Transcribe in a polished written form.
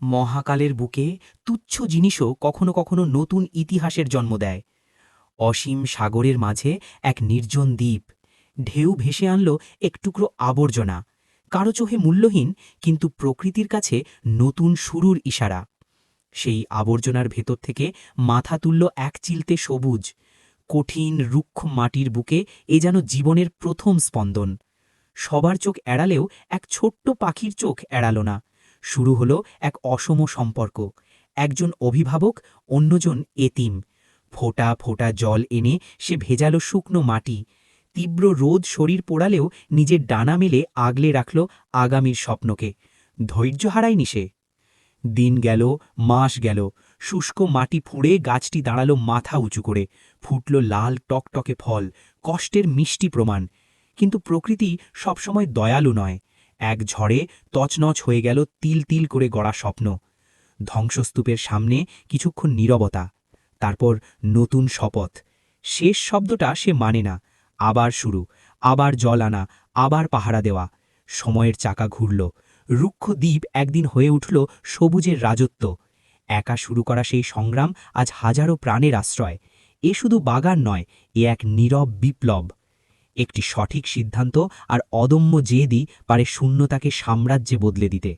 মহাকালের বুকে তুচ্ছ জিনিসও কখনো কখনো নতুন ইতিহাসের জন্ম দেয়। অসীম সাগরের মাঝে এক নির্জন দ্বীপ, ঢেউ ভেসে আনল এক টুকরো আবর্জনা, কারো চোখে মূল্যহীন, কিন্তু প্রকৃতির কাছে নতুন শুরুর ইশারা। সেই আবর্জনার ভেতর থেকে মাথা তুলল এক চিলতে সবুজ, কঠিন রুক্ষ মাটির বুকে এ যেন জীবনের প্রথম স্পন্দন। সবার চোখ এড়ালেও এক ছোট্ট পাখির চোখ এড়াল না। শুরু হলো এক অসম সম্পর্ক, একজন অভিভাবক, অন্যজন এতিম। ফোঁটা ফোঁটা জল এনে সে ভেজালো শুকনো মাটি, তীব্র রোদ শরীর পোড়ালেও নিজের ডানা মেলে আগলে রাখল আগামীর স্বপ্নকে। ধৈর্য হারায়নি সে। দিন গেল, মাস গেল, শুষ্ক মাটি ফুঁড়ে গাছটি দাঁড়ালো মাথা উঁচু করে, ফুটল লাল টকটকে ফল, কষ্টের মিষ্টি প্রমাণ। কিন্তু প্রকৃতি সবসময় দয়ালু নয়। এক ঝড়ে তছনছ হয়ে গেল তিল তিল করে গড়া স্বপ্ন। ধ্বংসস্তূপের সামনে কিছুক্ষণ নীরবতা, তারপর নতুন শপথ। শেষ শব্দটা সে মানে না। আবার শুরু, আবার জল আনা, আবার পাহারা দেওয়া। সময়ের চাকা ঘুরল, রুক্ষ দ্বীপ একদিন হয়ে উঠল সবুজের রাজত্ব। একা শুরু করা সেই সংগ্রাম আজ হাজারো প্রাণের আশ্রয়। এ শুধু বাগান নয়, এ এক নীরব বিপ্লব। একটি সঠিক সিদ্ধান্ত আর অদম্য জেদই পারে শূন্যতাকে সাম্রাজ্যে বদলে দিতে।